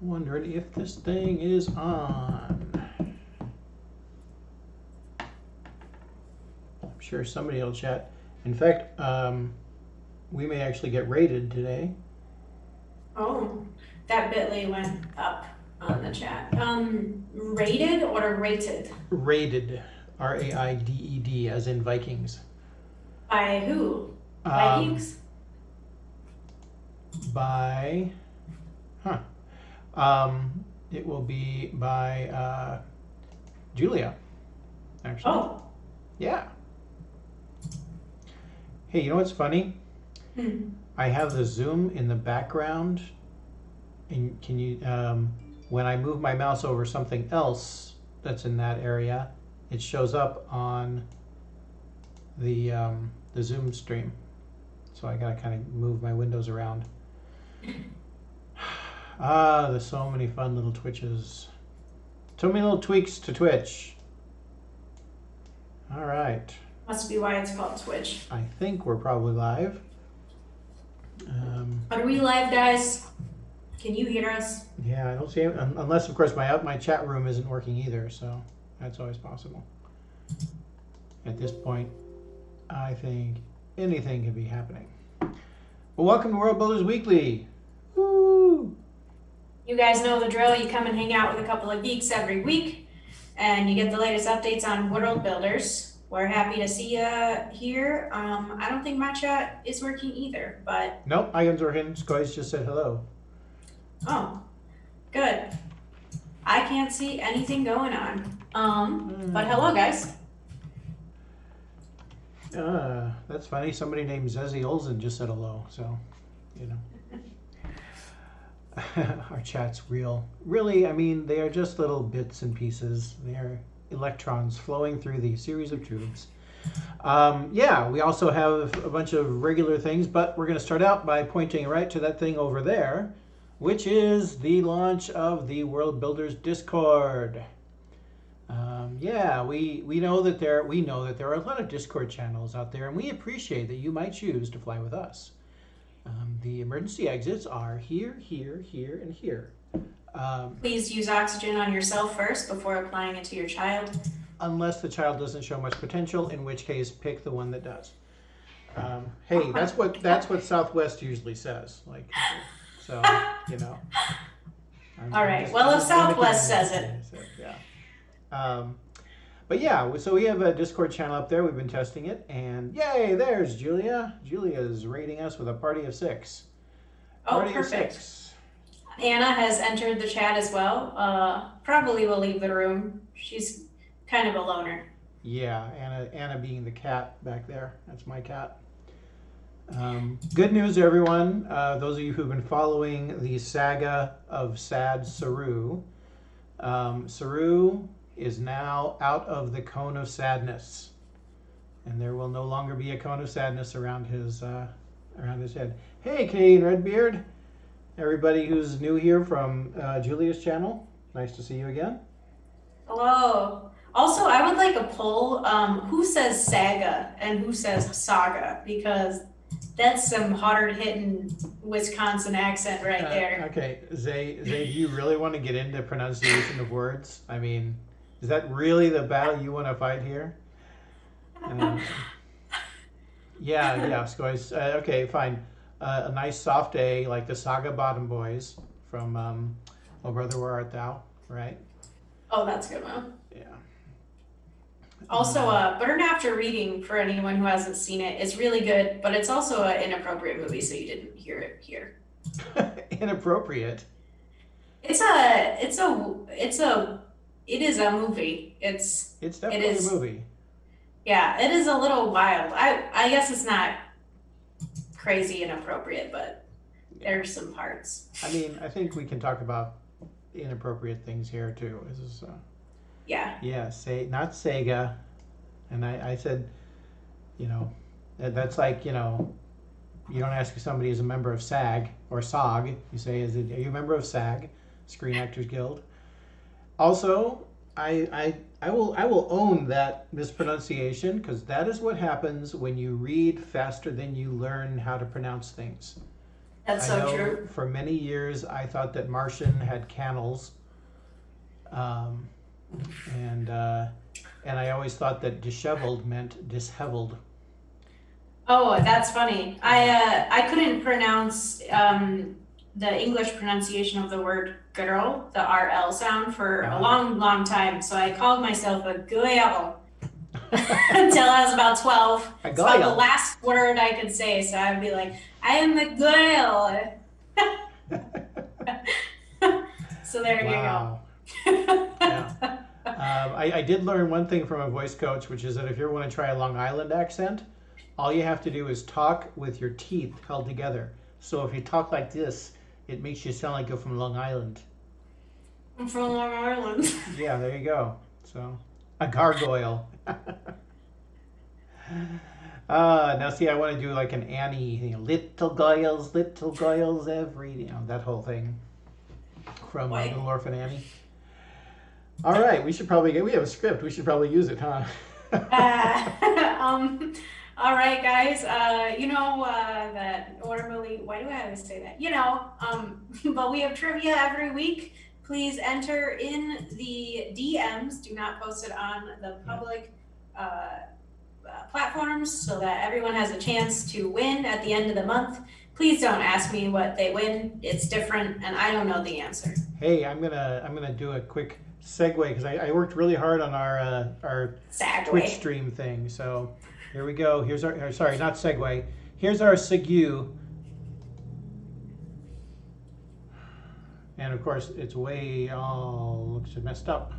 Wondering if this thing is on. I'm sure somebody will chat. In fact, we may actually get rated today. Oh, that bit.ly went up on the chat. Rated or rated? Rated, R-A-I-D-E-D, as in Vikings. By who? Vikings? By, it will be by Julia, actually. Oh. Yeah. Hey, you know what's funny? I have the Zoom in the background, and can you, when I move my mouse over something else that's in that area, it shows up on the Zoom stream. So I gotta kind of move my windows around. There's so many fun little twitches. So many little tweaks to Twitch. All right. Must be why it's called Twitch. I think we're probably live. Are we live, guys? Can you hear us? Yeah, I don't see it, unless of course my chat room isn't working either, so that's always possible. At this point, I think anything can be happening. Well, welcome to Worldbuilders Weekly. Woo! You guys know the drill. You come and hang out with a couple of geeks every week, and you get the latest updates on Worldbuilders. We're happy to see you here. I don't think my chat is working either, but... Nope, Icon's working. Skoy's just said hello. Oh, good. I can't see anything going on. But hello, guys. That's funny. Somebody named Zezzy Olsen just said hello, so, you know. Our chat's real. Really, I mean, they are just little bits and pieces. They are electrons flowing through the series of tubes. Yeah, we also have a bunch of regular things, but we're going to start out by pointing right to that thing over there, which is the launch of the Worldbuilders Discord. Yeah, we know that there are a lot of Discord channels out there, and we appreciate that you might choose to fly with us. The emergency exits are here, here, here, and here. Please use oxygen on yourself first before applying it to your child. Unless the child doesn't show much potential, in which case pick the one that does. Hey, that's what Southwest usually says. Like, so you know. All right. Well, if Southwest says it. Yeah. But yeah, so we have a Discord channel up there. We've been testing it, and yay, there's Julia. Julia is rating us with a party of 6. Oh, perfect. Anna has entered the chat as well. Probably will leave the room. She's kind of a loner. Yeah, Anna being the cat back there. That's my cat. Good news, everyone. Those of you who've been following the saga of Sad Saru, Saru is now out of the cone of sadness, and there will no longer be a cone of sadness around his head. Hey, Canadian Redbeard. Everybody who's new here from Julia's channel, nice to see you again. Hello. Also, I would like a poll. Who says saga and who says saga? Because that's some hard-hitting Wisconsin accent right there. Okay, Zay, do you really want to get into pronunciation of words? I mean, is that really the battle you want to fight here? Yeah, Skoys. Okay, fine. A nice soft A, like the Saga Bottom Boys from Oh Brother, Where Art Thou, right? Oh, that's a good one. Yeah. Also, Burn After Reading, for anyone who hasn't seen it, is really good, but it's also an inappropriate movie, so you didn't hear it here. Inappropriate? It is a movie. It's definitely a movie. Yeah, it is a little wild. I guess it's not crazy inappropriate, but there's some parts. I mean, I think we can talk about inappropriate things here too. This is yeah. Yeah, not Sega. And I said, you know, that's like, you know, you don't ask if somebody is a member of SAG or SOG. You say, are you a member of SAG, Screen Actors Guild? Also, I will own that mispronunciation, because that is what happens when you read faster than you learn how to pronounce things. That's I so know true. for many years I thought that Martian had cannels, um, and uh, and I always thought that disheveled meant disheveled. Oh, that's funny. Yeah. I couldn't pronounce the English pronunciation of the word girl, the RL sound, for a Ah. long, long time. So I called myself a girl until I was about 12. A It's about the guile. last word I could say. So I'd be like, I am a girl. So there you Wow. go. Yeah. I did learn one thing from a voice coach, which is that if you want to try a Long Island accent, all you have to do is talk with your teeth held together. So if you talk like this, it makes you sound like you're from Long Island. I'm from Long Island. Yeah, there you go. So, a gargoyle. Now see, I want to do like an Annie, little goyles, every, that whole thing from Boy. Little Orphan Annie. All right, we have a script. We should probably use it, huh? Uh, um, all right, guys. That normally, why do I always say that? But we have trivia every week. Please enter in the DMs. Do not post it on the public platforms so that everyone has a chance to win at the end of the month. Please don't ask me what they win. It's different, and I don't know the answer. Hey, I'm gonna do a quick segue because I worked really hard on our Twitch Sadly. stream thing. So here we go. Here's sorry, not segue. Here's our segue, and of course it's way looks messed up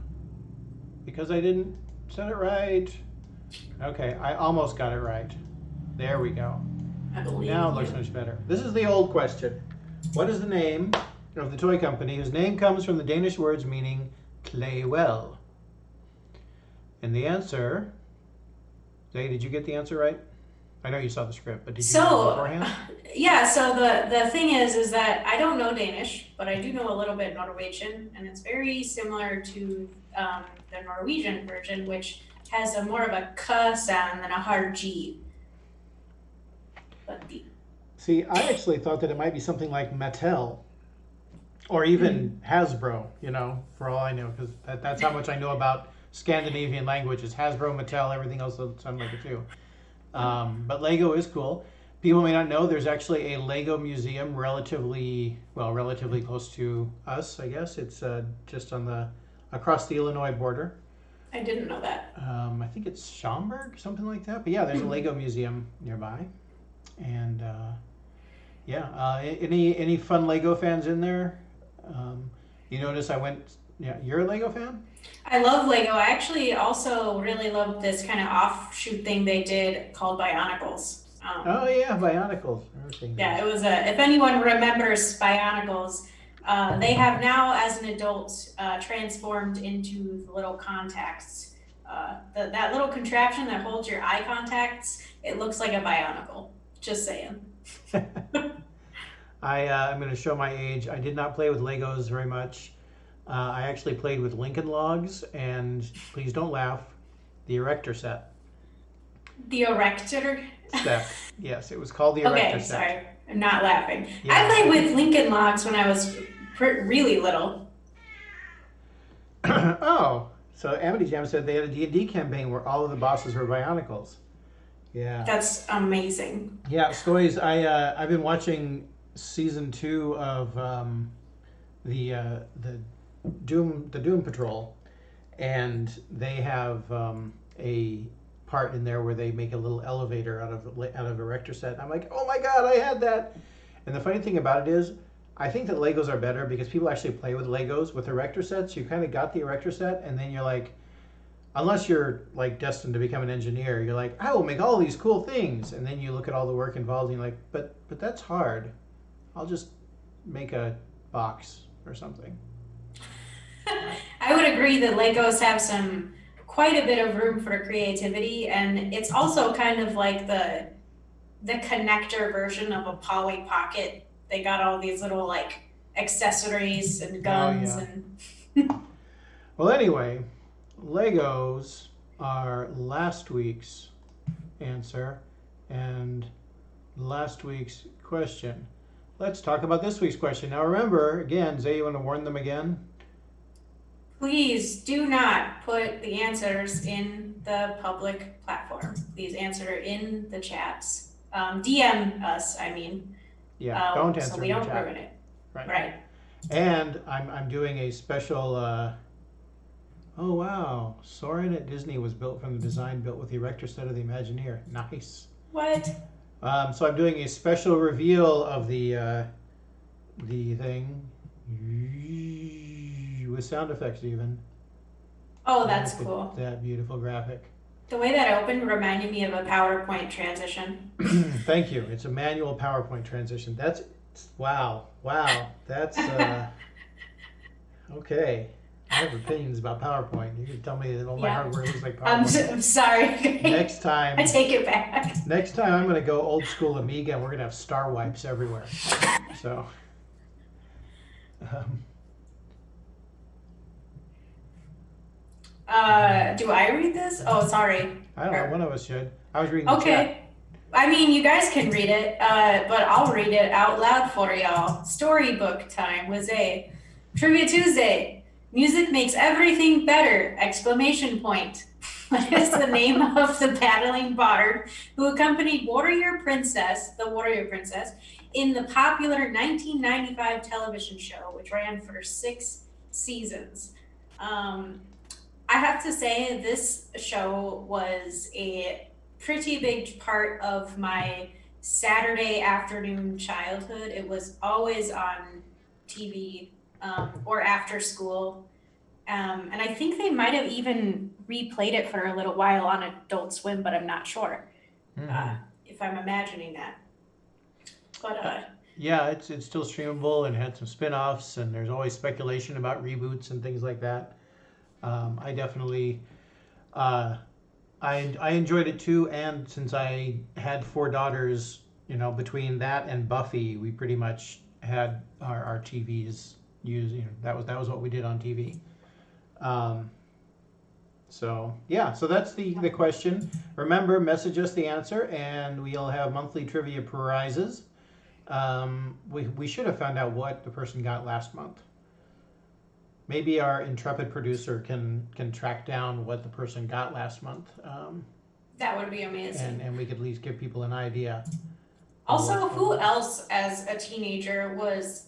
because I didn't set it right. Okay, I almost got it right. There we go. I believe Now it you. looks much better. This is the old question. What is the name of the toy company whose name comes from the Danish words meaning play well? And the answer, Zay, did you get the answer right? I know you saw the script, but did you know So, beforehand? yeah, so the thing is that I don't know Danish, but I do know a little bit Norwegian, and it's very similar to the Norwegian version, which has a more of a k sound than a hard G. But See, I actually thought that it might be something like Mattel or even Hasbro, for all I know, because that's how much I know about Scandinavian languages. Hasbro, Mattel, everything else sounds like it too. But Lego is cool. People may not know there's actually a Lego museum relatively close to us, I guess. It's just across the Illinois border. I didn't know that. I think it's Schaumburg, something like that. But yeah, there's a Lego museum nearby. And any fun Lego fans in there? You notice I went. Yeah, you're a Lego fan? I love Lego. I actually also really love this kind of offshoot thing they did called Bionicles. Oh yeah, Bionicles. Yeah, it was if anyone remembers Bionicles, they have now, as an adult, transformed into the little contacts. That little contraption that holds your eye contacts, it looks like a Bionicle. Just saying. I'm going to show my age. I did not play with Legos very much. I actually played with Lincoln Logs and, please don't laugh, the Erector set. The Erector? Set. Yes, it was called the Erector Okay, set. sorry. I'm not laughing. Yeah. I played with Lincoln Logs when I was really little. Oh, so Amity Jam said they had a D&D campaign where all of the bosses were Bionicles. Yeah. That's amazing. Yeah, Stories. I've been watching season 2 of the Doom Patrol, and they have a part in there where they make a little elevator out of Erector set. I'm like, oh my god, I had that. And the funny thing about it is, I think that Legos are better because people actually play with Legos with Erector sets. You kind of got the Erector set, and then you're like, unless you're like destined to become an engineer, you're like, I will make all these cool things, and then you look at all the work involved, and you're like, but that's hard. I'll just make a box or something. I would agree that Legos have quite a bit of room for creativity, and it's also kind of like the connector version of a Polly Pocket. They got all these little like accessories and guns and Well, anyway, Legos are last week's answer and last week's question. Let's talk about this week's question. Now remember, again, Zay, you want to warn them again? Please do not put the answers in the public platform. Please answer in the chats. DM us, I mean. Yeah, don't answer so we in the don't chat. ruin it. Right. Right. And I'm doing a special. Oh wow, Soarin' at Disney was built from the design built with the erector set of the Imagineer. Nice. What? So I'm doing a special reveal of the thing with sound effects even. Oh, that's Look at cool. that beautiful graphic. The way that opened reminded me of a PowerPoint transition. Thank you. It's a manual PowerPoint transition. That's wow. That's okay. I have opinions about PowerPoint. You can tell me that all my hardware looks like PowerPoint. I'm sorry. Next time, I take it back. next time I'm going to go old school Amiga, and we're going to have star wipes everywhere. So, Do I read this? Oh, sorry. I don't know. One of us should. I was reading the chat. Okay. I mean, you guys can read it, but I'll read it out loud for y'all. Storybook time was a Trivia Tuesday. Music makes everything better! Exclamation point. What is the name of the battling bard who accompanied Warrior Princess, the Warrior Princess, in the popular 1995 television show, which ran for 6 seasons? I have to say, this show was a pretty big part of my Saturday afternoon childhood. It was always on TV or after school. And I think they might have even replayed it for a little while on Adult Swim, but I'm not sure if I'm imagining that. But yeah, it's still streamable and had some spin-offs, and there's always speculation about reboots and things like that. I definitely I enjoyed it too, and since I had 4 daughters, you know, between that and Buffy, we pretty much had our TVs used. You know, that was what we did on TV. So yeah, so that's the question. Remember, message us the answer, and we'll have monthly trivia prizes. We should have found out what the person got last month. Maybe our intrepid producer can track down what the person got last month. that would be amazing. And we could at least give people an idea. Also, who else as a teenager was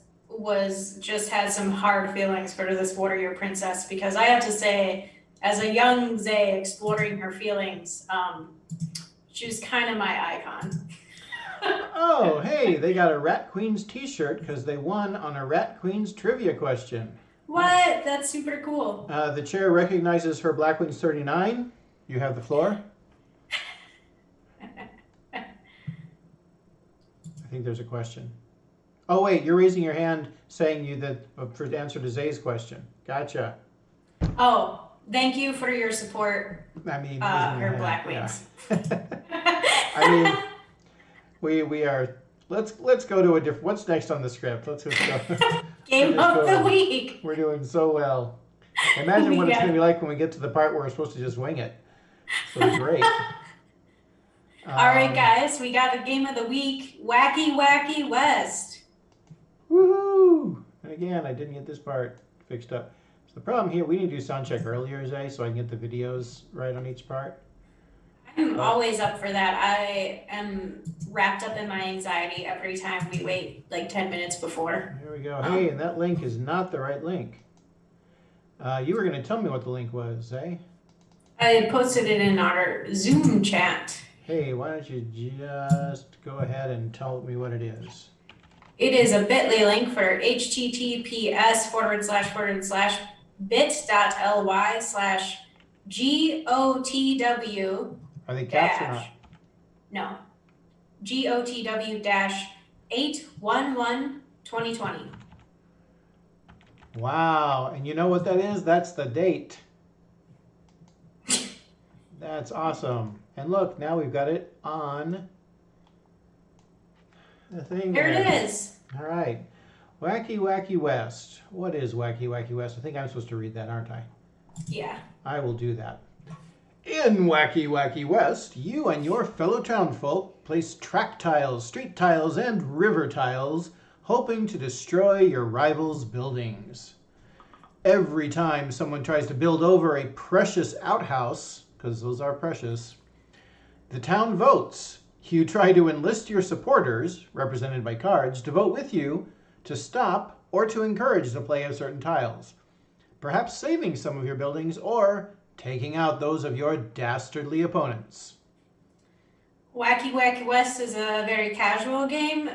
just had some hard feelings for this Warrior Princess? Because I have to say, as a young Zay exploring her feelings, she was kind of my icon. Oh, hey, they got a Rat Queens t-shirt because they won on a Rat Queens trivia question. What? That's super cool. The chair recognizes her Black Wings 39. You have the floor. I think there's a question. Oh, wait, you're raising your hand saying you that for the answer to Zay's question. Gotcha. Oh, thank you for your support. I mean, her Black Wings. Yeah. I mean, we are. Let's go to a different. What's next on the script? Let's just go. Game of the week. We're doing so well. Imagine what it's going to be like when we get to the part where we're supposed to just wing it. So great. All right, guys, we got the game of the week. Wacky West. Woohoo! And again, I didn't get this part fixed up. So the problem here, we need to do sound check earlier, Zay, so I can get the videos right on each part. I'm always up for that. I am wrapped up in my anxiety every time we wait like 10 minutes before. Here we go. Hey, and that link is not the right link. You were going to tell me what the link was, Zay. I posted it in our Zoom chat. Hey, why don't you just go ahead and tell me what it is? It is a bit.ly link for https://bit.ly/GOTW. Are they caps or not? No. GOTW-811-2020. Wow, and you know what that is? That's the date. That's awesome. And look, now we've got it on the thing. Here it is. All right. Wacky West. What is Wacky West? I think I'm supposed to read that, aren't I? Yeah. I will do that. In Wacky West, you and your fellow townfolk place track tiles, street tiles, and river tiles, hoping to destroy your rivals' buildings. Every time someone tries to build over a precious outhouse, because those are precious, the town votes. You try to enlist your supporters, represented by cards, to vote with you to stop or to encourage the play of certain tiles, perhaps saving some of your buildings or taking out those of your dastardly opponents. Wacky Wacky West is a very casual game.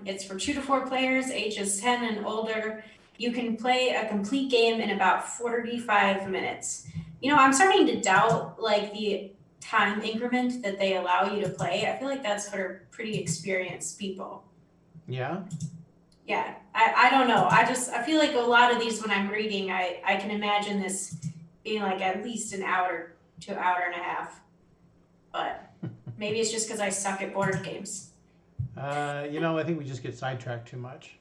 It's for 2 to 4 players, ages 10 and older. You can play a complete game in about 45 minutes. I'm starting to doubt like the time increment that they allow you to play. I feel like that's for pretty experienced people. Yeah? Yeah, I don't know. I feel like a lot of these when I'm reading, I can imagine this being like at least an hour to hour and a half. But maybe it's just because I suck at board games. I think we just get sidetracked too much.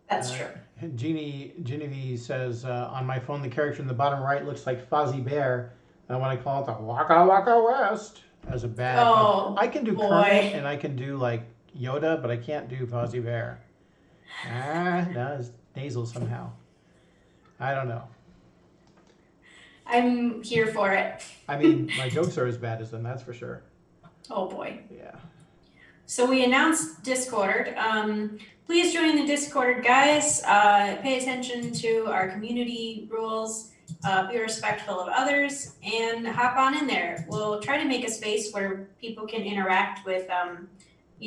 That's true. Genevieve says, on my phone, the character in the bottom right looks like Fozzie Bear. I want to call it the Waka Waka West as a bad. Oh, I can do boy. Kermit and I can do like Yoda, but I can't do Fozzie Bear. That is nasal somehow. I don't know. I'm here for it. I mean, my jokes are as bad as them, that's for sure. Oh boy. Yeah. So we announced Discord. Please join the Discord, guys. Pay attention to our community rules. Be respectful of others and hop on in there. We'll try to make a space where people can interact with,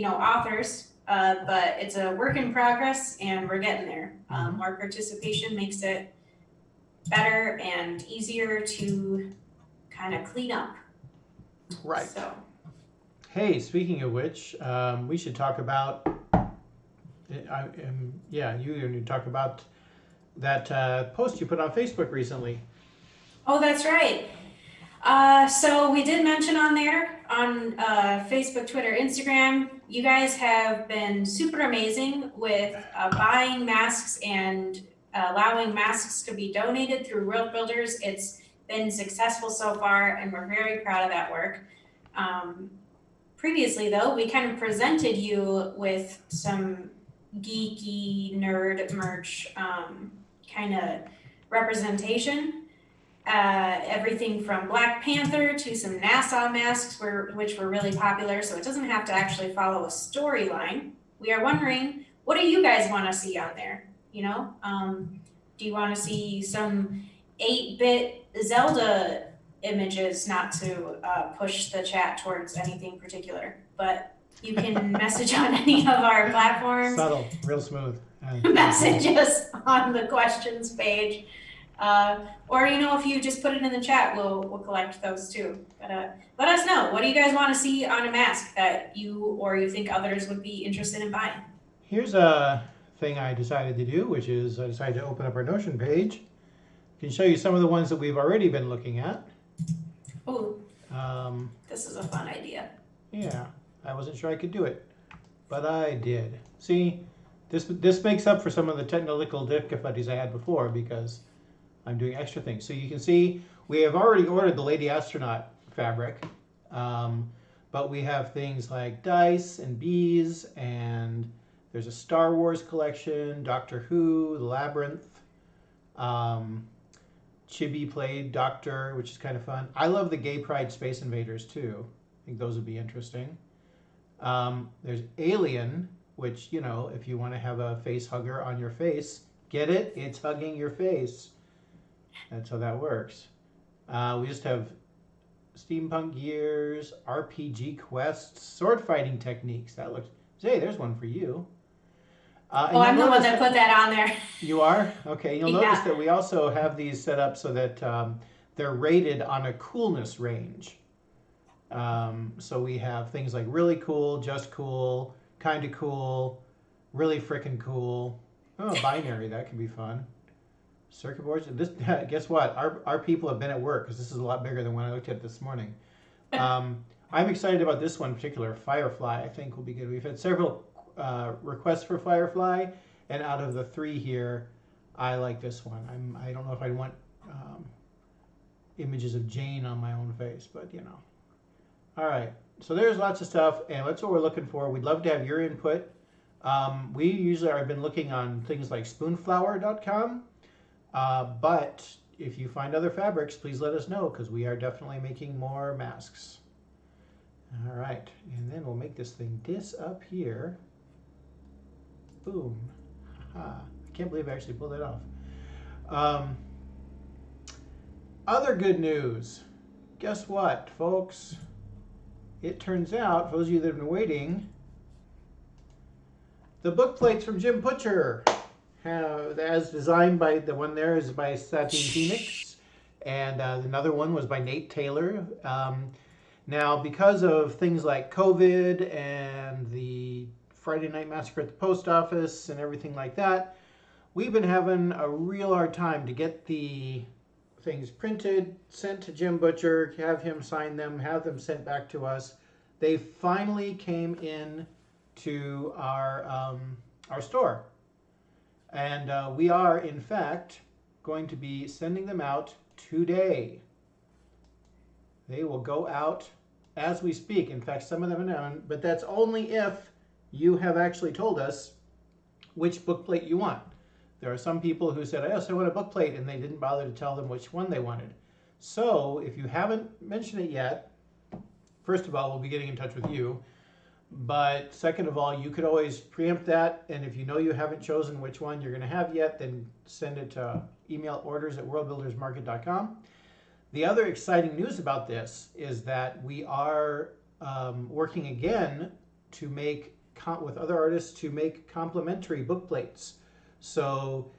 authors. But it's a work in progress and we're getting there. More participation makes it better and easier to kind of clean up. Right. So. Hey, speaking of which, we should talk about. You need to talk about that post you put on Facebook recently. Oh, that's right. So we did mention on there on Facebook, Twitter, Instagram. You guys have been super amazing with buying masks and allowing masks to be donated through Worldbuilders. It's been successful so far, and we're very proud of that work. Previously, though, we kind of presented you with some geeky nerd merch kind of representation. Everything from Black Panther to some NASA masks, which were really popular, so it doesn't have to actually follow a storyline. We are wondering, what do you guys want to see on there? Do you want to see some 8-bit Zelda images, not to push the chat towards anything particular, but you can message on any of our platforms. Subtle, real smooth. Message us on the questions page. Or if you just put it in the chat, we'll collect those too. But let us know. What do you guys want to see on a mask that you think others would be interested in buying? Here's a thing I decided to do, which is I decided to open up our Notion page. I can show you some of the ones that we've already been looking at. Oh, this is a fun idea. Yeah, I wasn't sure I could do it, but I did. See, this makes up for some of the technical difficulties I had before because I'm doing extra things. So you can see we have already ordered the Lady Astronaut fabric, but we have things like dice and bees, and there's a Star Wars collection, Doctor Who, The Labyrinth. Chibi played Doctor, which is kind of fun. I love the Gay Pride Space Invaders too. I think those would be interesting. There's Alien, which, if you want to have a face hugger on your face, get it? It's hugging your face. That's how that works. We just have steampunk gears, RPG quests, sword fighting techniques. That looks. Hey, there's one for you. I'm the one that put that on there. You are? Okay. You'll notice that we also have these set up so that they're rated on a coolness range. So we have things like really cool, just cool, kind of cool, really frickin' cool. Oh, binary. That could be fun. Circuit boards. Guess what? Our people have been at work because this is a lot bigger than when I looked at it this morning. I'm excited about this one in particular. Firefly, I think, will be good. We've had several requests for Firefly, and out of the 3 here, I like this one. I don't know if I'd want images of Jane on my own face, but All right, so there's lots of stuff, and that's what we're looking for. We'd love to have your input We usually have been looking on things like spoonflower.com, but if you find other fabrics, please let us know because we are definitely making more masks. All right, and then we'll make this thing disappear. Boom. I can't believe I actually pulled that off. Um, Other good news. Guess what, folks? It turns out, for those of you that have been waiting, the book plates from Jim Butcher, as designed by the one there is by Satine Phoenix, and another one was by Nate Taylor. Now, because of things like COVID and the Friday Night Massacre at the post office and everything like that, we've been having a real hard time to get the things printed, sent to Jim Butcher, have him sign them, have them sent back to us. They finally came in to our store, and we are in fact going to be sending them out today. They will go out as we speak. In fact, some of them are known, but that's only if you have actually told us which book plate you want. There are some people who said, yes, I want a book plate, and they didn't bother to tell them which one they wanted. So if you haven't mentioned it yet, first of all, we'll be getting in touch with you. But second of all, you could always preempt that, and if you know you haven't chosen which one you're going to have yet, then send it to email orders@worldbuildersmarket.com. The other exciting news about this is that we are working again to make, with other artists, to make complimentary book plates. So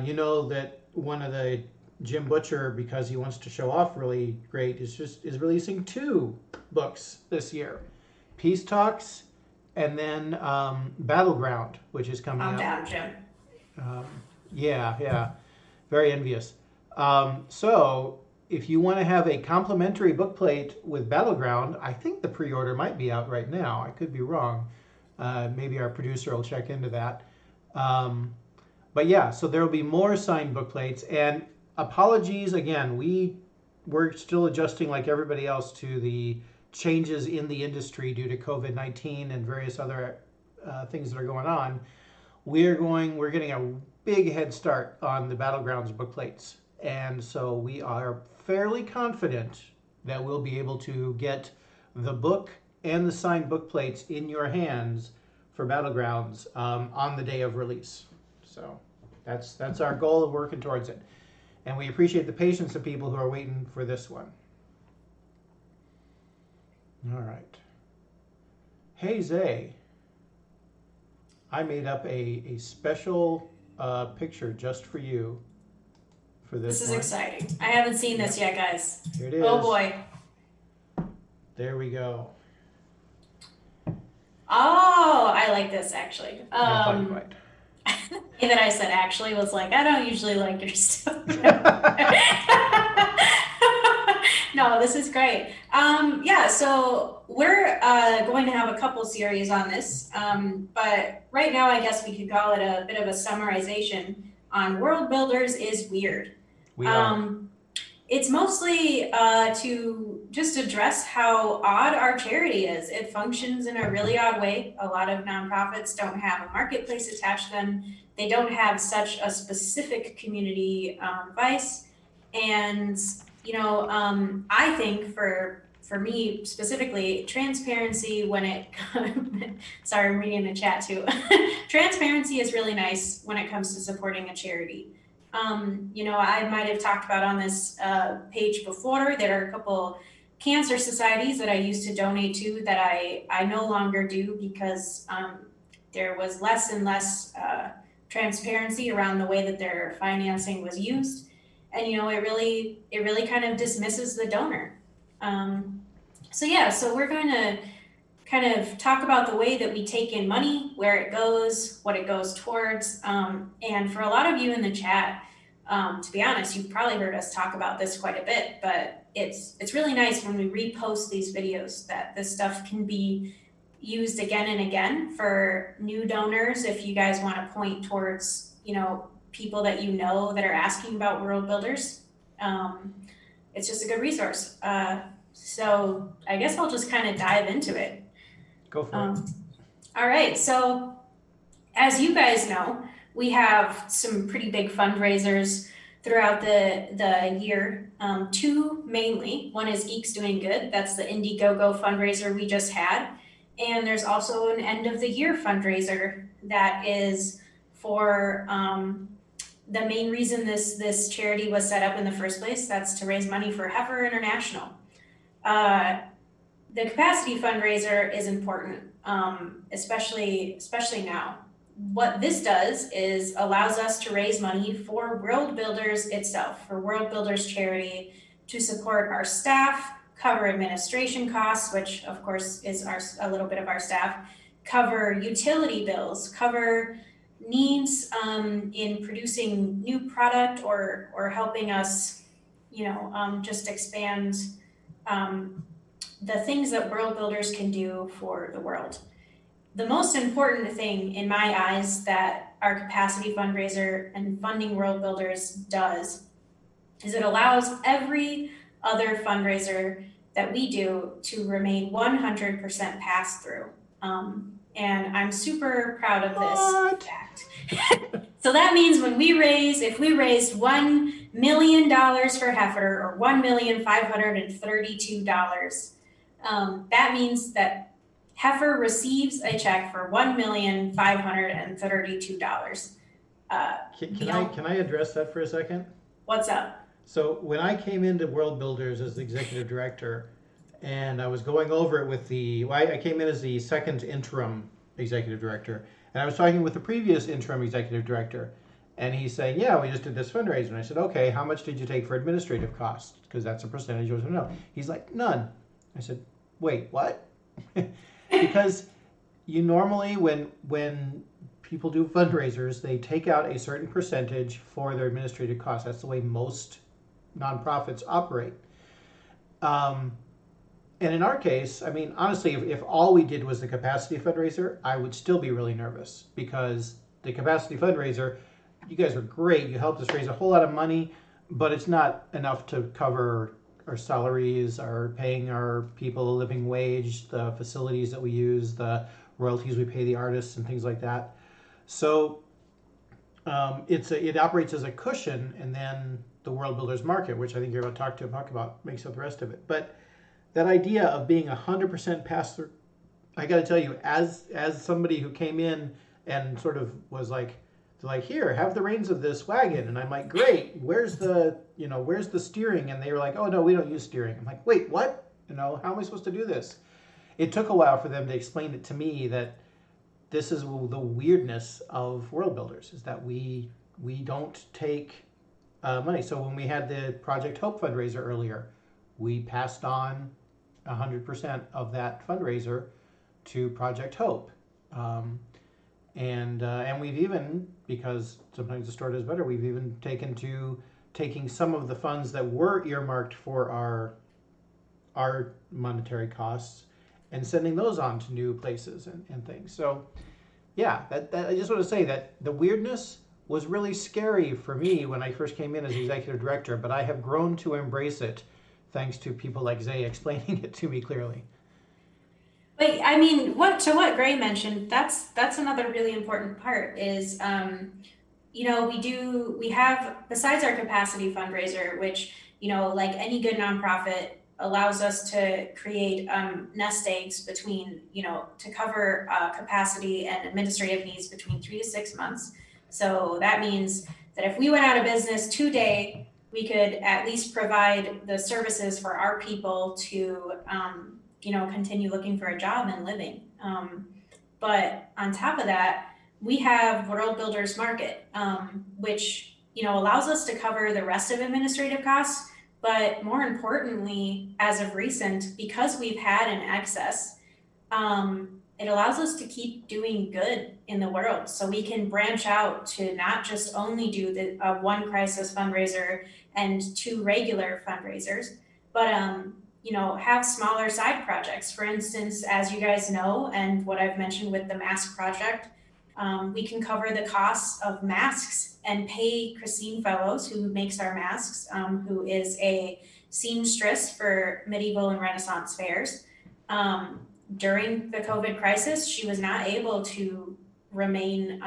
you know that one of the Jim Butcher, because he wants to show off really great, is releasing 2 books this year. Peace Talks, and then Battleground, which is coming I'm up. down, Jim. Yeah, very envious. So if you want to have a complimentary book plate with Battleground, I think the pre-order might be out right now. I could be wrong. Maybe our producer will check into that. But yeah, so there will be more signed book plates. And apologies again, we're still adjusting like everybody else to the changes in the industry due to COVID-19 and various other things that are going on. We're getting a big head start on the Battlegrounds book plates. And so we are fairly confident that we'll be able to get the book and the signed book plates in your hands for Battlegrounds on the day of release. So that's our goal of working towards it. And we appreciate the patience of people who are waiting for this one. All right. Hey, Zay. I made up a special picture just for you for this This is one. exciting. I haven't seen this yet, guys. Here it is. Oh boy. There we go. Oh, I like this actually. I thought you might. The that I said actually was like, I don't usually like your stuff. No, this is great. Yeah, so we're going to have a couple series on this, but right now I guess we could call it a bit of a summarization on Worldbuilders is Weird. We are. It's mostly to just address how odd our charity is. It functions in a really odd way. A lot of nonprofits don't have a marketplace attached to them. They don't have such a specific community vice. And, I think for me specifically, transparency when it, sorry, I'm reading the chat too. Transparency is really nice when it comes to supporting a charity. I might have talked about on this page before, there are a couple cancer societies that I used to donate to that I no longer do because there was less and less transparency around the way that their financing was used. And, it really kind of dismisses the donor. So we're going to kind of talk about the way that we take in money, where it goes, what it goes towards. And for a lot of you in the chat, to be honest, you've probably heard us talk about this quite a bit, but it's really nice when we repost these videos that this stuff can be used again and again for new donors. If you guys want to point towards, people that that are asking about Worldbuilders, it's just a good resource. So I guess I'll just kind of dive into it. Go for it. All right, so as you guys know, we have some pretty big fundraisers throughout the year. Two mainly. One is Geeks Doing Good. That's the Indiegogo fundraiser we just had. And there's also an end of the year fundraiser that is for the main reason this charity was set up in the first place. That's to raise money for Heifer International. The capacity fundraiser is important, especially now. What this does is allows us to raise money for Worldbuilders itself, for Worldbuilders charity, to support our staff, cover administration costs, which of course is a little bit of our staff, cover utility bills, cover needs in producing new product or helping us, just expand the things that Worldbuilders can do for the world. The most important thing in my eyes that our capacity fundraiser and funding Worldbuilders does is it allows every other fundraiser that we do to remain 100% pass through. And I'm super proud of this fact. So that means if we raised $1 million for Heifer or $1,532,000, that means that Heifer receives a check for $1,532,000. Can I address that for a second? What's up? So when I came into Worldbuilders as the executive director, and I was going over it with I came in as the second interim executive director, and I was talking with the previous interim executive director, and he's saying, yeah, we just did this fundraiser. And I said, okay, how much did you take for administrative costs? Because that's a percentage. I was no. He's like, none. I said, wait, what? Because you normally, when people do fundraisers, they take out a certain percentage for their administrative costs. That's the way most nonprofits operate. And in our case, I mean, honestly, if all we did was the capacity fundraiser, I would still be really nervous, because the capacity fundraiser, you guys are great. You helped us raise a whole lot of money, but it's not enough to cover our salaries, our paying our people a living wage, the facilities that we use, the royalties we pay the artists, and things like that. So it operates as a cushion, and then the Worldbuilders market, which I think you're about to talk about, makes up the rest of it. But that idea of being 100% pass through, I got to tell you, as somebody who came in and sort of was like, here, have the reins of this wagon, and I'm like, great, where's the steering? And they were like, oh no, we don't use steering. I'm like, wait, what? How am I supposed to do this? It took a while for them to explain it to me that this is the weirdness of Worldbuilders, is that we don't take money. So when we had the Project Hope fundraiser earlier, we passed on 100% of that fundraiser to Project Hope. And we've even, because sometimes the store does better, we've even taking some of the funds that were earmarked for our monetary costs and sending those on to new places and things. So yeah, that I just want to say that the weirdness was really scary for me when I first came in as executive director, but I have grown to embrace it thanks to people like Zay explaining it to me clearly. But I mean, what Gray mentioned, that's another really important part is, we have, besides our capacity fundraiser, which, like any good nonprofit, allows us to create nest eggs between, to cover capacity and administrative needs between 3 to 6 months. So that means that if we went out of business today, we could at least provide the services for our people to, continue looking for a job and living. But on top of that, we have Worldbuilders Market, which, allows us to cover the rest of administrative costs. But more importantly, as of recent, because we've had an excess, it allows us to keep doing good in the world. So we can branch out to not just only do the one crisis fundraiser and 2 regular fundraisers, but have smaller side projects. For instance, as you guys know, and what I've mentioned with the mask project, we can cover the costs of masks and pay Christine Fellows, who makes our masks, who is a seamstress for medieval and Renaissance fairs. During the COVID crisis, she was not able to remain,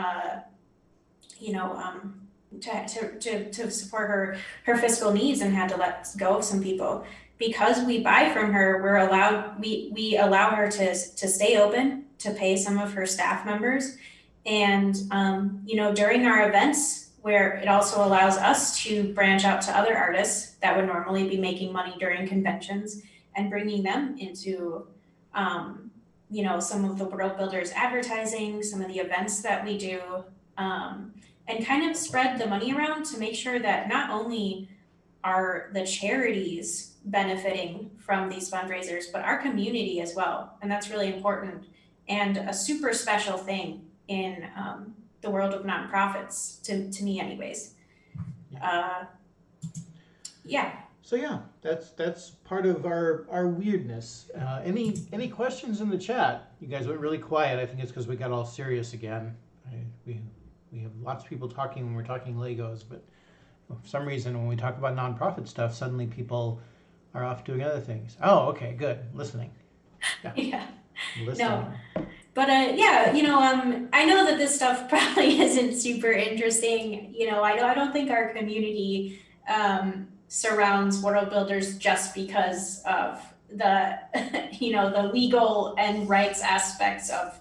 you know, to support her fiscal needs and had to let go of some people. Because we buy from her, we allow her to stay open, to pay some of her staff members. And, you know, during our events, where it also allows us to branch out to other artists that would normally be making money during conventions and bringing them into, you know, some of the Worldbuilders advertising, some of the events that we do, and kind of spread the money around to make sure that not only are the charities benefiting from these fundraisers, but our community as well. And that's really important and a super special thing in the world of nonprofits, to me anyways. Yeah. So yeah, that's part of our weirdness. Any questions in the chat? You guys went really quiet. I think it's because we got all serious again. We have lots of people talking when we're talking Legos, but for some reason when we talk about nonprofit stuff, suddenly people are off doing other things. Oh, okay, good. Listening. Yeah. Listening. No. But yeah, you know, I know that this stuff probably isn't super interesting. You know, I don't think our community surrounds Worldbuilders just because of the, you know, the legal and rights aspects of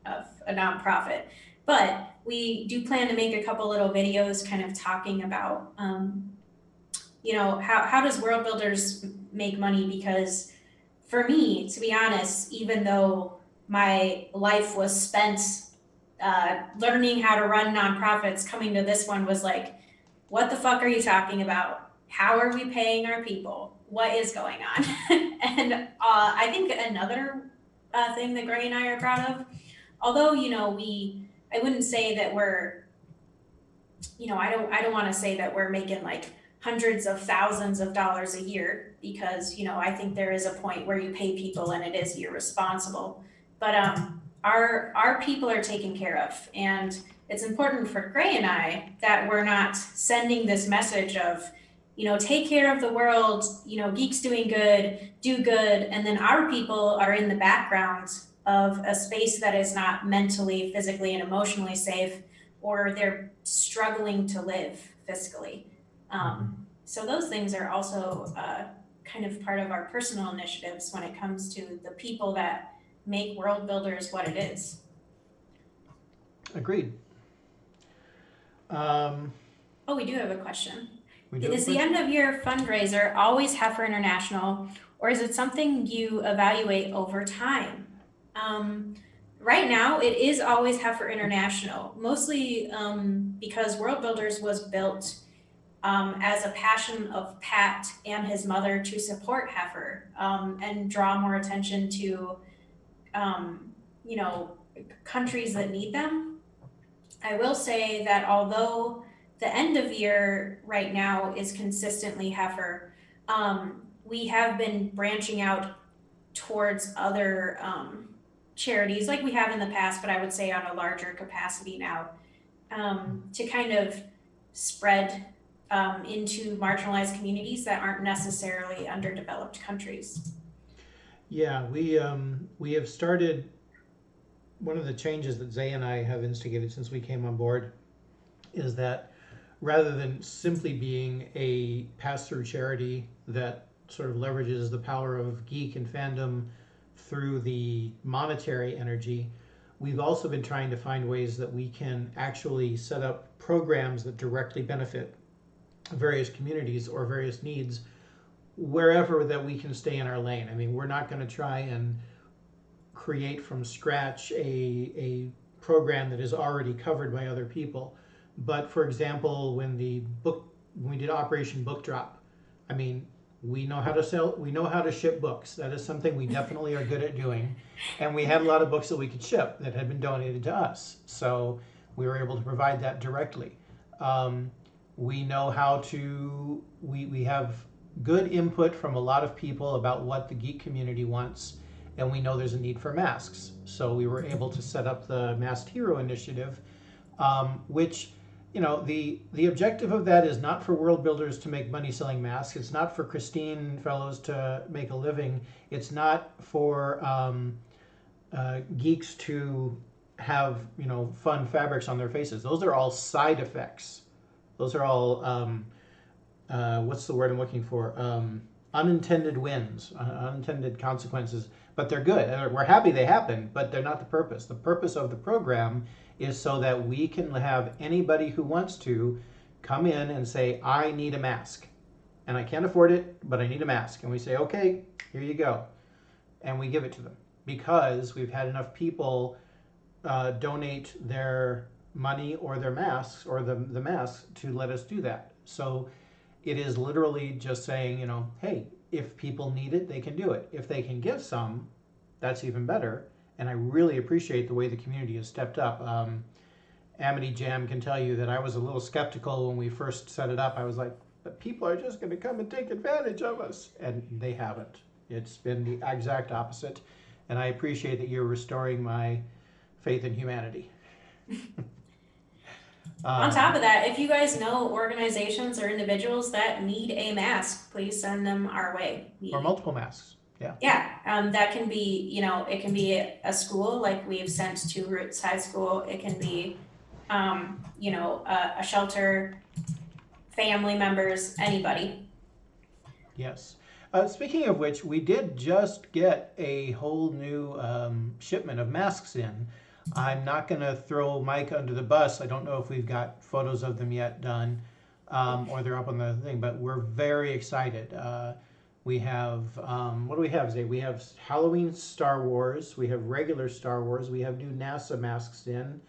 a nonprofit. But we do plan to make a couple little videos kind of talking about, you know, how does Worldbuilders make money? Because for me, to be honest, even though my life was spent learning how to run nonprofits, coming to this one was like, what the fuck are you talking about? How are we paying our people? What is going on? And I think another thing that Gray and I are proud of, although, you know, I wouldn't say that we're, you know, I don't want to say that we're making like hundreds of thousands of dollars a year, because, you know, I think there is a point where you pay people and it is irresponsible. But our people are taken care of, and it's important for Gray and I that we're not sending this message of, you know, take care of the world, you know, geeks doing good, do good, and then our people are in the background of a space that is not mentally, physically, and emotionally safe, or they're struggling to live fiscally. So those things are also kind of part of our personal initiatives when it comes to the people that make Worldbuilders what it is. Agreed. Oh, we do have a question. Is the end of year fundraiser always Heifer International, or is it something you evaluate over time? Right now, it is always Heifer International, mostly because Worldbuilders was built as a passion of Pat and his mother to support Heifer and draw more attention to, you know, countries that need them. I will say that although the end of year right now is consistently Heifer, we have been branching out towards other charities like we have in the past, but I would say on a larger capacity now, to kind of spread into marginalized communities that aren't necessarily underdeveloped countries. Yeah, we have started. One of the changes that Zay and I have instigated since we came on board is that rather than simply being a pass-through charity that sort of leverages the power of geek and fandom through the monetary energy, we've also been trying to find ways that we can actually set up programs that directly benefit various communities or various needs wherever that we can stay in our lane. I mean, we're not going to try and create from scratch a program that is already covered by other people. But for example, when we did Operation Book Drop, I mean, we know how to ship books. That is something we definitely are good at doing. And we had a lot of books that we could ship that had been donated to us. So we were able to provide that directly. We know how to, we have good input from a lot of people about what the geek community wants, and we know there's a need for masks. So we were able to set up the Masked Hero Initiative, which, you know, the objective of that is not for Worldbuilders to make money selling masks. It's not for Christine Fellows to make a living. It's not for geeks to have fun fabrics on their faces. Those are all side effects. Those are all what's the word I'm looking for? Unintended wins, unintended consequences. But they're good. We're happy they happen, but they're not the purpose. The purpose of the program is so that we can have anybody who wants to come in and say, I need a mask. And I can't afford it, but I need a mask. And we say, okay, here you go. And we give it to them because we've had enough people donate their money or their masks or the masks to let us do that. So it is literally just saying, hey, if people need it, they can do it. If they can give some, that's even better. And I really appreciate the way the community has stepped up. Amity Jam can tell you that I was a little skeptical when we first set it up. I was like, but people are just going to come and take advantage of us. And they haven't. It's been the exact opposite. And I appreciate that you're restoring my faith in humanity. On top of that, if you guys know organizations or individuals that need a mask, please send them our way. Or multiple masks. Yeah. Yeah. That can be, it can be a school like we've sent to Roots High School. It can be, a shelter, family members, anybody. Yes. Speaking of which, we did just get a whole new shipment of masks in. I'm not going to throw Mike under the bus. I don't know if we've got photos of them yet done or they're up on the thing, but we're very excited. We have, what do we have, Zay? We have Halloween Star Wars. We have regular Star Wars. We have new NASA masks in.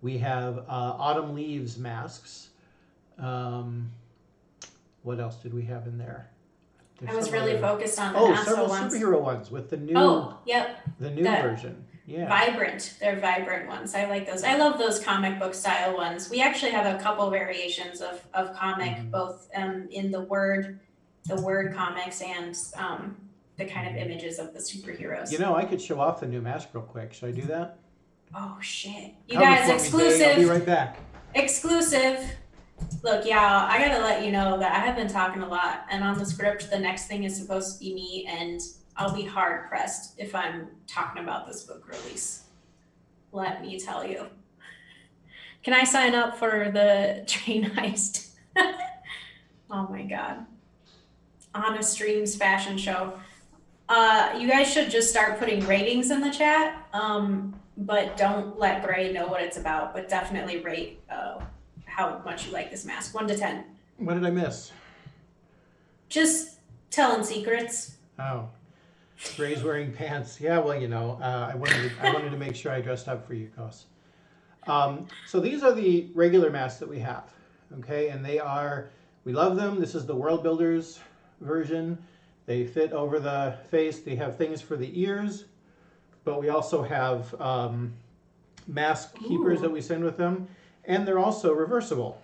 We have Autumn Leaves masks. What else did we have in there? I was really focused on the NASA several ones. Superhero ones with the new. Oh, yep. The new version. Yeah. Vibrant. They're vibrant ones. I like those. I love those comic book style ones. We actually have a couple variations of comic, both in the word comics and the kind of images of the superheroes. I could show off the new mask real quick. Should I do that? Oh shit! You guys, exclusive. I'll be right back. Exclusive. Look, y'all, I gotta let you know that I have been talking a lot, and on the script, the next thing is supposed to be me, and I'll be hard pressed if I'm talking about this book release. Let me tell you. Can I sign up for the train heist? Oh my god. Honest Streams fashion show. You guys should just start putting ratings in the chat, but don't let Bray know what it's about, but definitely rate how much you like this mask. 1 to 10. What did I miss? Just telling secrets. Oh. Bray's wearing pants. Yeah, well, I wanted to make sure I dressed up for you, Cos. So these are the regular masks that we have, okay? And we love them. This is the Worldbuilders version. They fit over the face. They have things for the ears, but we also have mask keepers that we send with them, and they're also reversible.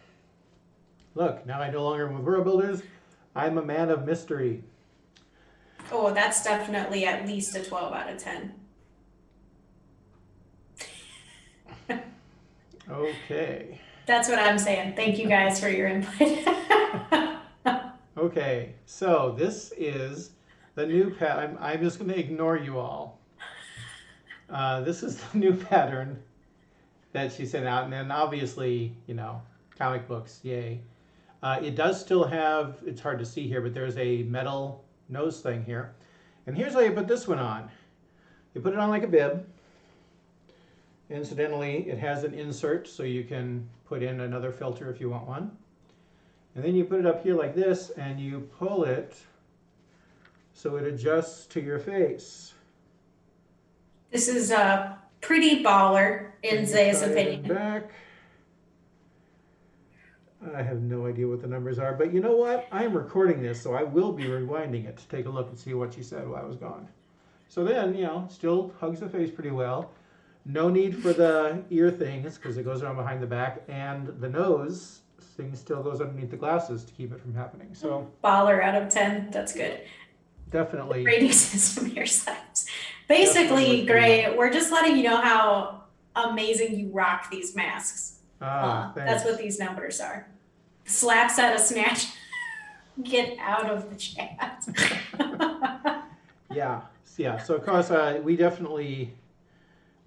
Look, now I no longer am with Worldbuilders. I'm a man of mystery. Oh, that's definitely at least a 12 out of 10. Okay. That's what I'm saying. Thank you guys for your input. Okay, so this is the new pattern. I'm just going to ignore you all. This is the new pattern that she sent out, and then obviously, comic books, yay. It does still have, it's hard to see here, but there's a metal nose thing here. And here's how you put this one on. You put it on like a bib. Incidentally, it has an insert, so you can put in another filter if you want one. And then you put it up here like this, and you pull it so it adjusts to your face. This is a pretty baller, in Zay's opinion. Back. I have no idea what the numbers are, but you know what? I am recording this, so I will be rewinding it to take a look and see what she said while I was gone. So then, still hugs the face pretty well. No need for the ear things because it goes around behind the back, and the nose thing still goes underneath the glasses to keep it from happening. So baller out of 10. That's good. Definitely. Rating system yourselves. Basically, Gray, we're just letting you know how amazing you rock these masks. That's what these numbers are. Slaps out a smash. Get out of the chat. Yeah. So of course, we definitely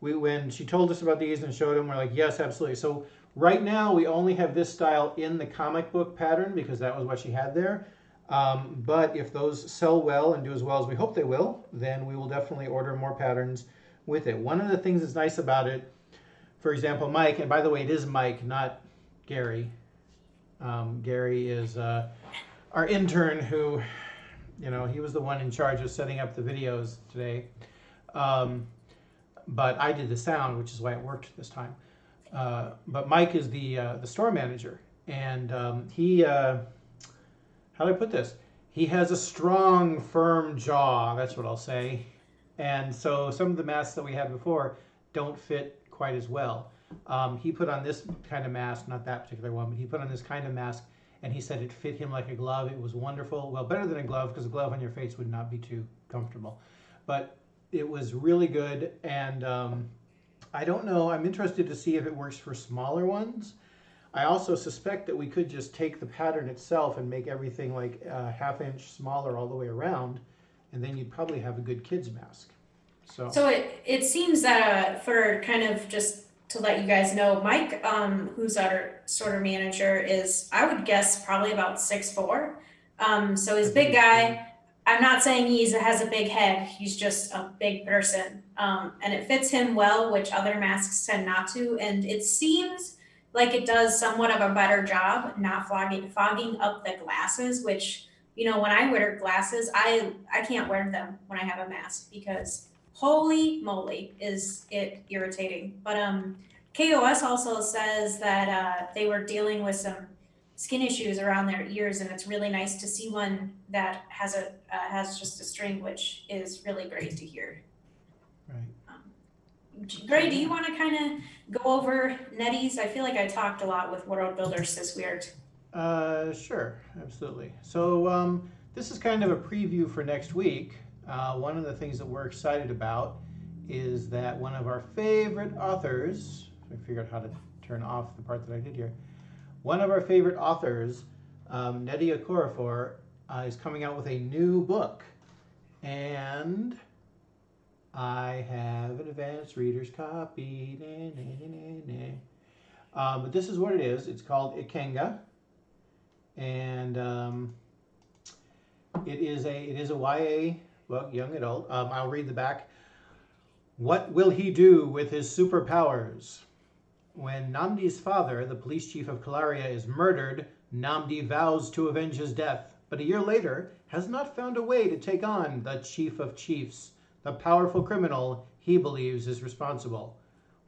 when she told us about these and showed them, we're like, yes, absolutely. So right now we only have this style in the comic book pattern because that was what she had there. But if those sell well and do as well as we hope they will, then we will definitely order more patterns with it. One of the things that's nice about it, for example, Mike, and by the way, it is Mike, not Gary. Gary is our intern who, he was the one in charge of setting up the videos today. But I did the sound, which is why it worked this time. But Mike is the store manager, and he, how do I put this? He has a strong, firm jaw. That's what I'll say. And so some of the masks that we had before don't fit quite as well. He put on this kind of mask, not that particular one, but he put on this kind of mask, and he said it fit him like a glove. It was wonderful. Well, better than a glove, because a glove on your face would not be too comfortable. But it was really good, and I don't know. I'm interested to see if it works for smaller ones. I also suspect that we could just take the pattern itself and make everything like a ½ inch smaller all the way around, and then you'd probably have a good kid's mask. So it seems that for kind of just to let you guys know, Mike, who's our sorter manager, is, I would guess, probably about 6'4". So he's a big guy. I'm not saying he has a big head. He's just a big person. And it fits him well, which other masks tend not to. And it seems like it does somewhat of a better job not fogging up the glasses, which, when I wear glasses, I can't wear them when I have a mask because holy moly is it irritating. But KOS also says that they were dealing with some skin issues around their ears, and it's really nice to see one that has just a string, which is really great to hear. Right. Gray, do you want to kind of go over Nettie's? I feel like I talked a lot with Worldbuilders this weird. Sure, absolutely. So this is kind of a preview for next week. One of the things that we're excited about is that one of our favorite authors, I figured out how to turn off the part that I did here. One of our favorite authors, Nettie Okorafor, is coming out with a new book. And I have an advanced reader's copy. But this is what it is. It's called Ikenga. And it is a YA book, young adult. I'll read the back. What will he do with his superpowers? When Namdi's father, the police chief of Kalaria, is murdered, Namdi vows to avenge his death, but a year later has not found a way to take on the chief of chiefs, the powerful criminal he believes is responsible.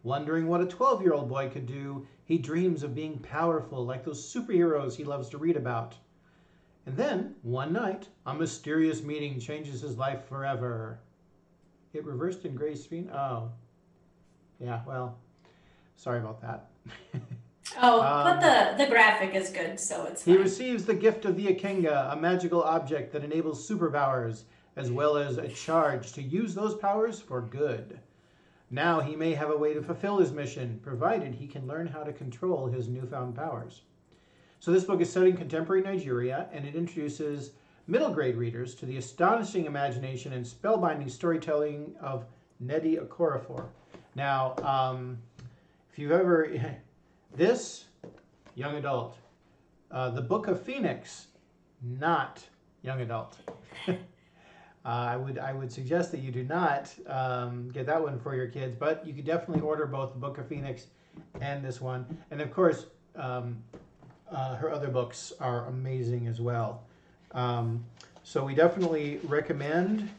Wondering what a 12-year-old boy could do, he dreams of being powerful like those superheroes he loves to read about. And then, one night, a mysterious meeting changes his life forever. It reversed in Gray's screen? Oh. Yeah, well, sorry about that. But the graphic is good, so it's fine. He receives the gift of the Ikenga, a magical object that enables superpowers, as well as a charge to use those powers for good. Now he may have a way to fulfill his mission, provided he can learn how to control his newfound powers. So this book is set in contemporary Nigeria, and it introduces middle grade readers to the astonishing imagination and spellbinding storytelling of Nettie Okorafor. Now, if you've ever, this, young adult. The Book of Phoenix, not young adult. I would suggest that you do not get that one for your kids, but you could definitely order both the Book of Phoenix and this one. And of course, her other books are amazing as well. So we definitely recommend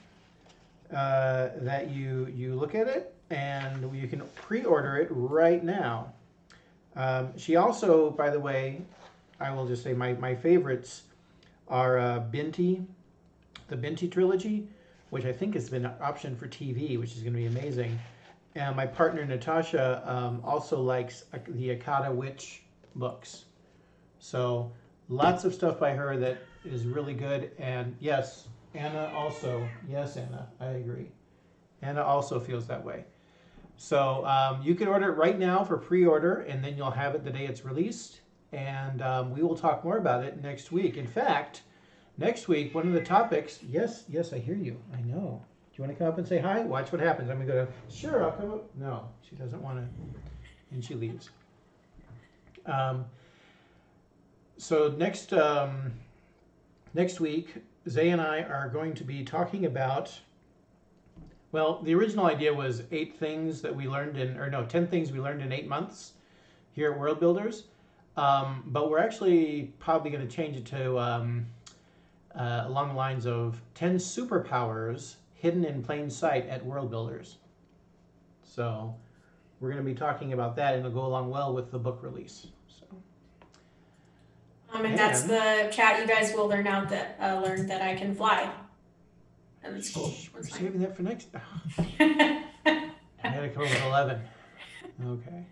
that you look at it, and you can pre-order it right now. She also, by the way, I will just say my favorites are Binti, the Binti trilogy, which I think has been optioned for TV, which is going to be amazing. And my partner Natasha also likes the Akata Witch books. So lots of stuff by her that is really good. And yes, Anna also. Yes, Anna, I agree. Anna also feels that way. So you can order it right now for pre-order, and then you'll have it the day it's released. And we will talk more about it next week. In fact, next week, one of the topics, yes, I hear you. I know. you want to come up and say hi? Watch what happens. I'm going to go, sure, I'll come up. No, she doesn't want to, and she leaves. So next week, Zay and I are going to be talking about, well, the original idea was 10 things we learned in 8 months here at Worldbuilders. But we're actually probably going to change it to along the lines of 10 superpowers hidden in plain sight at Worldbuilders. So we're going to be talking about that, and it'll go along well with the book release. So. And that's the chat. You guys will learn that I can fly. And it's cool. We're saving that for next. I had to come up with 11. Okay.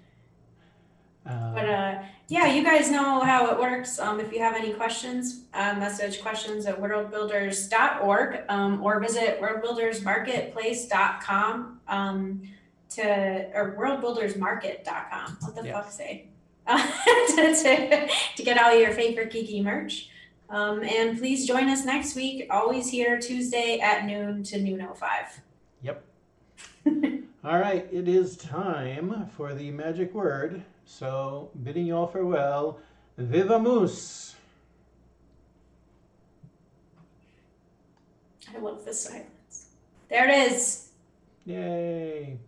But yeah, you guys know how it works. If you have any questions, message questions@worldbuilders.org or visit worldbuildersmarketplace.com or worldbuildersmarket.com. What the fuck say? to get all your favorite geeky merch. And please join us next week. Always here Tuesday at noon to noon 05. Yep. All right, it is time for the magic word. So, bidding you all farewell, Viva Moose! I love the silence. There it is. Yay!